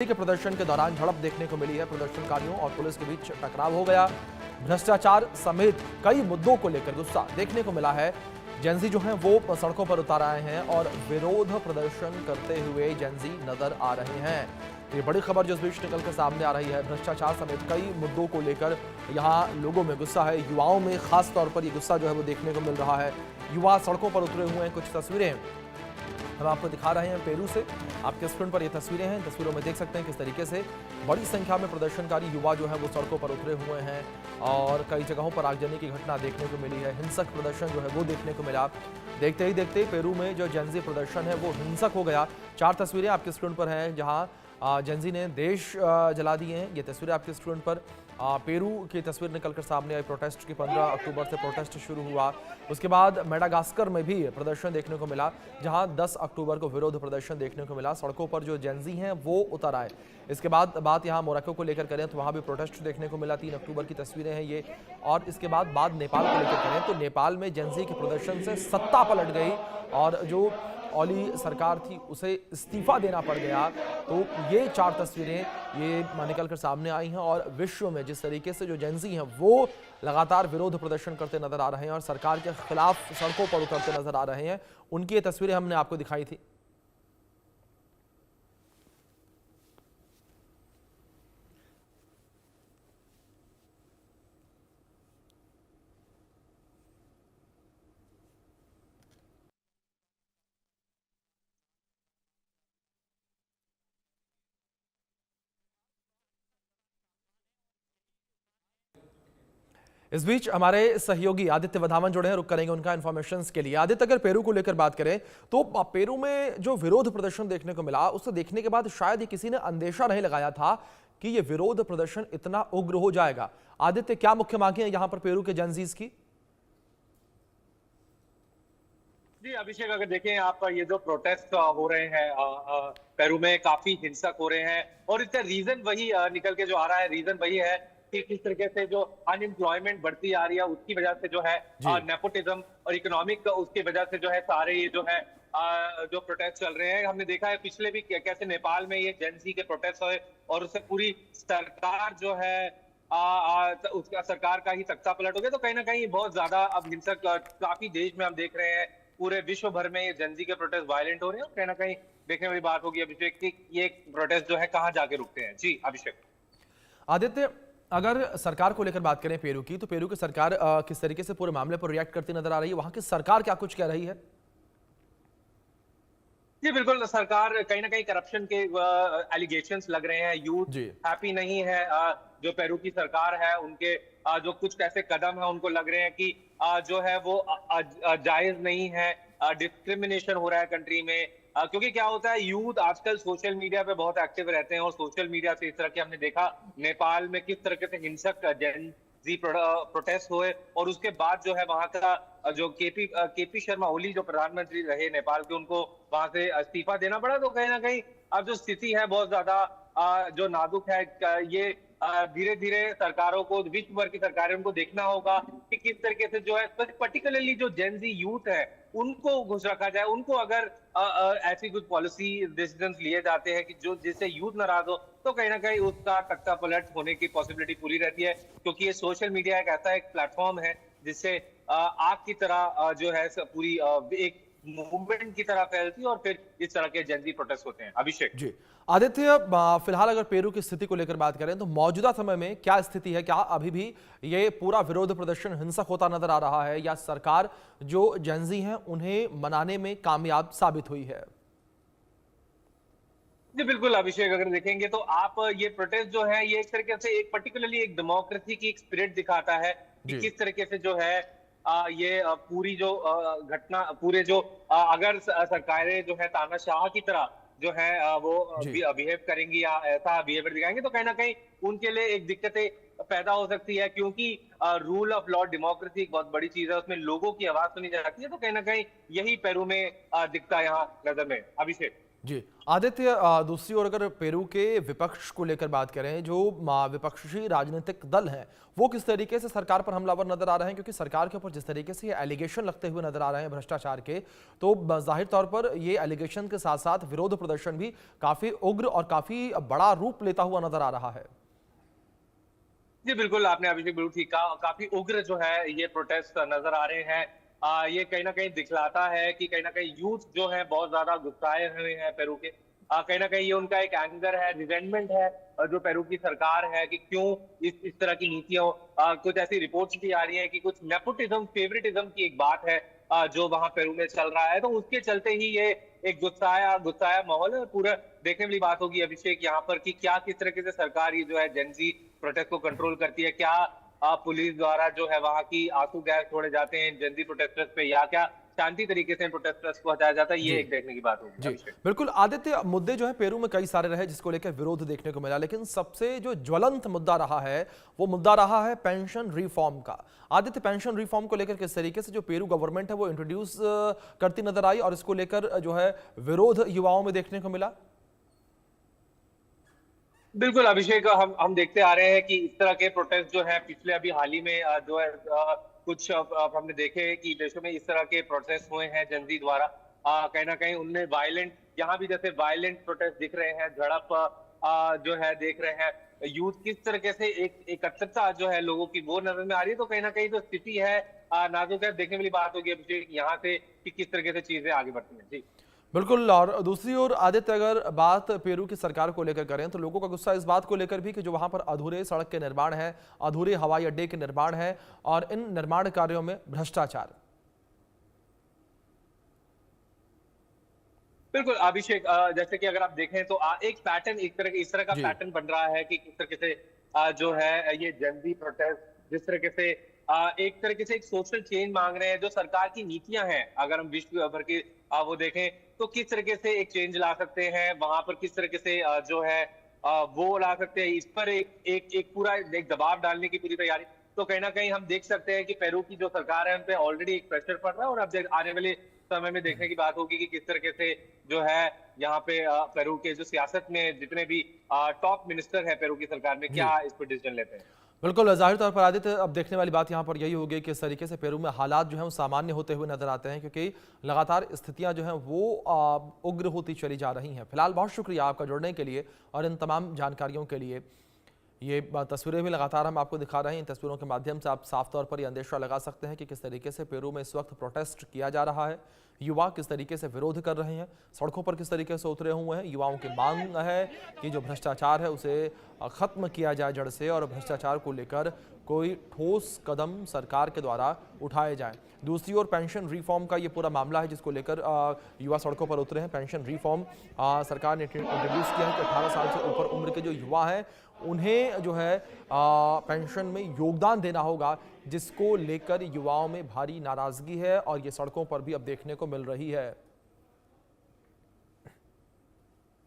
के प्रदर्शन के दौरान झड़प देखने को मिली है। प्रदर्शनकारियों और पुलिस के बीच टकराव हो गया। भ्रष्टाचार समेत कई मुद्दों को लेकर गुस्सा देखने को मिला है। जेंजी जो हैं वो सड़कों पर उतर आए हैं और विरोध प्रदर्शन करते हुए जेंजी नजर आ रहे हैं। ये बड़ी खबर जो इस बीच निकल कर सामने आ रही है। भ्रष्टाचार समेत कई मुद्दों को लेकर यहाँ लोगों में गुस्सा है। युवाओं में खास तौर पर ये गुस्सा जो है वो देखने को मिल रहा है। युवा सड़कों पर उतरे हुए हैं। कुछ तस्वीरें हम आपको दिखा रहे हैं पेरू से। आपके स्क्रीन पर ये तस्वीरें हैं। तस्वीरों में देख सकते हैं किस तरीके से बड़ी संख्या में प्रदर्शनकारी युवा जो है वो सड़कों पर उतरे हुए हैं और कई जगहों पर आगजनी की घटना देखने को मिली है। हिंसक प्रदर्शन जो है वो देखने को मिला। देखते ही देखते पेरू में जो जेंजी प्रदर्शन है वो हिंसक हो गया। 4 तस्वीरें आपके स्क्रीन पर हैं जहां जेंजी ने देश जला दिए हैं। ये तस्वीरें आपके स्क्रीन पर पेरू की तस्वीर निकलकर सामने आई। प्रोटेस्ट की 15 अक्टूबर से प्रोटेस्ट शुरू हुआ। उसके बाद मेडागास्कर में भी प्रदर्शन देखने को मिला जहां 10 अक्टूबर को विरोध प्रदर्शन देखने को मिला। सड़कों पर जो जेंजी हैं वो उतर आए। इसके बाद बात यहां मोरक्को को लेकर करें तो वहां भी प्रोटेस्ट देखने को मिला। 3 अक्टूबर की तस्वीरें हैं ये। और इसके बाद नेपाल को लेकर करें तो नेपाल में जेंजी के प्रदर्शन से सत्ता पलट गई और जो ओली सरकार थी उसे इस्तीफा देना पड़ गया। तो ये 4 तस्वीरें ये निकल कर सामने आई हैं और विश्व में जिस तरीके से जो जेंजी हैं वो लगातार विरोध प्रदर्शन करते नजर आ रहे हैं और सरकार के खिलाफ सड़कों पर उतरते नजर आ रहे हैं, उनकी ये तस्वीरें हमने आपको दिखाई थी। इस बीच हमारे सहयोगी आदित्य वधावन जुड़े हैं, रुक करेंगे उनका इन्फॉर्मेशन के लिए। आदित्य, अगर पेरू को लेकर बात करें तो पेरू में जो विरोध प्रदर्शन देखने को मिला उसे देखने के बाद शायद किसी ने अंदेशा नहीं लगाया था कि ये विरोध प्रदर्शन इतना उग्र हो जाएगा। आदित्य, क्या मुख्य मांगे हैं यहां पर पेरू के जेंजीज की? जी अभिषेक, अगर देखें आप ये जो प्रोटेस्ट हो रहे हैं पेरू में काफी हिंसक हो रहे हैं और इसका रीजन वही निकल के जो आ रहा है, रीजन वही है कि किस तरीके से जो अनएम्प्लॉयमेंट बढ़ती आ रही है उसकी वजह से जो है नेपोटिज्म और इकोनॉमिक उसकी वजह से जो है सारे ये जो है जो प्रोटेस्ट चल रहे हैं। हमने देखा है पिछले भी कैसे नेपाल में ये जेनजी के प्रोटेस्ट हुए और उससे पूरी सरकार जो है उसका सरकार का ही तख्ता पलट हो गया। तो कहीं ना कहीं बहुत ज्यादा अब हिंसक काफी देश में हम देख रहे हैं, पूरे विश्व भर में ये जेनजी के प्रोटेस्ट वायलेंट हो रहे हैं और कहीं ना कहीं देखने वाली बात होगी अभिषेक कि ये प्रोटेस्ट जो है कहाँ जाके रुकते हैं। जी अभिषेक। आदित्य, अगर सरकार को लेकर बात करें पेरू की, तो पेरू की सरकार किस तरीके से पूरे मामले पर रिएक्ट करती नजर आ रही है? वहां की सरकार क्या कुछ कह रही है? जी बिल्कुल, सरकार कहीं ना कहीं करप्शन के एलिगेशंस लग रहे हैं, यूथ हैप्पी नहीं है। जो पेरू की सरकार है उनके जो कुछ ऐसे कदम है उनको लग रहे हैं कि जो है वो जायज नहीं है, डिस्क्रिमिनेशन हो रहा है कंट्री में। क्योंकि क्या होता है, यूथ आजकल सोशल मीडिया पे बहुत एक्टिव रहते हैं और सोशल मीडिया से इस तरह के हमने देखा नेपाल में किस तरह से हिंसक जी प्रोटेस्ट हुए और उसके बाद जो है वहां का जो केपी शर्मा ओली जो प्रधानमंत्री रहे नेपाल के, उनको वहां से इस्तीफा देना पड़ा। तो कहीं ना कहीं अब जो स्थिति है बहुत ज्यादा जो नाजुक है। ये धीरे धीरे सरकारों को, विश्व भर की सरकारें, उनको देखना होगा कि किस तरीके से जो है पर्टिकुलरली जो जेनजी यूथ है उनको घुस रखा जाए। उनको अगर ऐसी कुछ पॉलिसी डिसीजन लिए जाते हैं कि जो जिससे यूथ नाराज हो तो कहीं ना कहीं उसका तख्ता पलट होने की पॉसिबिलिटी पूरी रहती है। क्योंकि ये सोशल मीडिया एक ऐसा एक प्लेटफॉर्म है जिससे आग की तरह जो है पूरी एक मूवमेंट की तरह फैलती है और फिर इस तरह के जेनजी प्रोटेस्ट होते हैं। अभिषेक जी आदित्य, फिलहाल अगर पेरू की स्थिति को लेकर बात करें तो मौजूदा समय में क्या स्थिति है? क्या अभी भी ये पूरा विरोध प्रदर्शन हिंसक होता नजर आ रहा है या सरकार जो जेंजी हैं उन्हें मनाने में कामयाब साबित हुई है? जी बिल्कुल अभिषेक, अगर देखेंगे तो आप ये प्रोटेस्ट जो है ये एक तरीके से एक पर्टिकुलरली एक डेमोक्रेसी की एक स्पिरिट दिखाता है कि किस तरीके से जो है ये पूरी जो घटना, पूरे जो अगर सरकारें जो है तानाशाह की तरह जो है वो बिहेव करेंगी या ऐसा बिहेवियर दिखाएंगे तो कहीं ना कहीं उनके लिए एक दिक्कतें पैदा हो सकती है। क्योंकि रूल ऑफ लॉ, डेमोक्रेसी एक बहुत बड़ी चीज है, उसमें लोगों की आवाज सुनी जाती है। तो कहीं ना कहीं यही पेरू में दिखता है यहाँ नजर में। अभिषेक। जी आदित्य, दूसरी ओर अगर पेरू के विपक्ष को लेकर बात करें, जो विपक्षी राजनीतिक दल हैं वो किस तरीके से सरकार पर हमलावर नजर आ रहे हैं, क्योंकि सरकार के ऊपर जिस तरीके से ये एलिगेशन लगते हुए नजर आ रहे हैं भ्रष्टाचार के, तो जाहिर तौर पर ये एलिगेशन के साथ साथ विरोध प्रदर्शन भी काफी उग्र और काफी बड़ा रूप लेता हुआ नजर आ रहा है। जी बिल्कुल, आपने अभिषेक बिल्कुल ठीक कहा। काफी उग्र जो है ये प्रोटेस्ट नजर आ रहे हैं। ये कहीं ना कहीं दिखलाता है कि कहीं ना कहीं यूथ जो है बहुत ज्यादा गुस्साए हुए हैं पेरू के। कहीं ना कहीं ये उनका एक एंगर है, रिजेंटमेंट है जो पेरू की सरकार है कि क्यों इस तरह की नीतियों। कुछ ऐसी रिपोर्ट्स भी आ रही है कि कुछ नेपोटिज्म, फेवरेटिज्म की एक बात है जो वहां पेरू में चल रहा है, तो उसके चलते ही ये एक गुस्साया गुस्साया माहौल है। पूरा देखने वाली बात होगी अभिषेक यहाँ पर कि क्या किस तरीके से सरकार ये जो है जेनजी प्रोटेस्ट को कंट्रोल करती है। क्या पुलिस द्वारा जो है वहां की आंसू गैस छोड़े जाते हैं जेनजी प्रोटेस्टर्स पे, या क्या शांति तरीके से प्रोटेस्टर्स को हटाया जाता है, ये एक देखने की बात होगी। जी बिल्कुल आदित्य, मुद्दे जो है पेरू में कई सारे रहे जिसको लेकर विरोध देखने को मिला, लेकिन सबसे जो ज्वलंत मुद्दा रहा है वो मुद्दा रहा है पेंशन रिफॉर्म का। आदित्य, पेंशन रिफॉर्म को लेकर किस तरीके से जो पेरू गवर्नमेंट है वो इंट्रोड्यूस करती नजर आई और इसको लेकर जो है विरोध युवाओं में देखने को मिला? बिल्कुल अभिषेक, हम देखते आ रहे हैं कि इस तरह के प्रोटेस्ट जो है पिछले अभी हाल ही में जो है कुछ हमने देखे कि देशों में इस तरह के प्रोटेस्ट हुए हैं जनजी द्वारा। कहीं ना कहीं उनमें वायलेंट, यहाँ भी जैसे वायलेंट प्रोटेस्ट दिख रहे हैं, झड़प जो है देख रहे हैं। यूथ किस तरीके से एक एकत्रितता जो है लोगों की वो नजर में आ रही है। तो कहीं ना कहीं जो स्थिति है नाजुक है। देखने वाली बात होगी अभिषेक यहाँ से कि किस तरीके से चीजें आगे बढ़ती हैं। जी बिल्कुल। और दूसरी ओर आदित्य, अगर बात पेरू की सरकार को लेकर करें तो लोगों का गुस्सा इस बात को लेकर भी कि जो वहां पर अधूरे सड़क के निर्माण है, अधूरे हवाई अड्डे के निर्माण है और इन निर्माण कार्यों में भ्रष्टाचार। बिल्कुल अभिषेक, जैसे कि अगर आप देखें तो एक पैटर्न इस तरह का पैटर्न बन रहा है कि किस तरीके से जो है ये जनजी प्रोटेस्ट जिस तरीके से एक तरीके से एक सोशल चेंज मांग रहे हैं। जो सरकार की नीतियां हैं अगर हम विश्व भर की वो देखें तो किस तरीके से एक चेंज ला सकते हैं, वहां पर किस तरीके से जो है वो ला सकते हैं, इस पर एक पूरा एक दबाव डालने की पूरी तैयारी। तो कहीं ना कहीं हम देख सकते हैं कि पेरू की जो सरकार है उन पे ऑलरेडी एक प्रेशर पड़ रहा है और अब आने वाले समय में देखने की बात होगी कि किस तरीके से जो है यहाँ पे पेरू के जो सियासत में जितने भी टॉप मिनिस्टर है पेरू की सरकार में, क्या इस पर डिसीजन लेते हैं। बिल्कुल, जाहिर तौर पर आदित्य, अब देखने वाली बात यहाँ पर यही होगी कि इस तरीके से पेरू में हालात जो हैं वो सामान्य होते हुए नजर आते हैं, क्योंकि लगातार स्थितियाँ जो हैं वो उग्र होती चली जा रही हैं। फिलहाल बहुत शुक्रिया आपका जुड़ने के लिए और इन तमाम जानकारियों के लिए। ये तस्वीरें भी लगातार हम आपको दिखा रहे हैं। इन तस्वीरों के माध्यम से आप साफ तौर पर यह अंदेशा लगा सकते हैं कि किस तरीके से पेरू में इस वक्त प्रोटेस्ट किया जा रहा है, युवा किस तरीके से विरोध कर रहे हैं, सड़कों पर किस तरीके से उतरे हुए हैं। युवाओं की मांग है कि जो भ्रष्टाचार है उसे खत्म किया जाए जड़ से और भ्रष्टाचार को लेकर कोई ठोस कदम सरकार के द्वारा उठाए जाएं। दूसरी ओर पेंशन रिफॉर्म का ये पूरा मामला है जिसको लेकर युवा सड़कों पर उतरे हैं। पेंशन रिफॉर्म सरकार ने इंट्रोड्यूस किया है कि 18 साल से ऊपर उम्र के जो युवा हैं उन्हें जो है पेंशन में योगदान देना होगा, जिसको लेकर युवाओं में भारी नाराजगी है और ये सड़कों पर भी अब देखने को मिल रही है।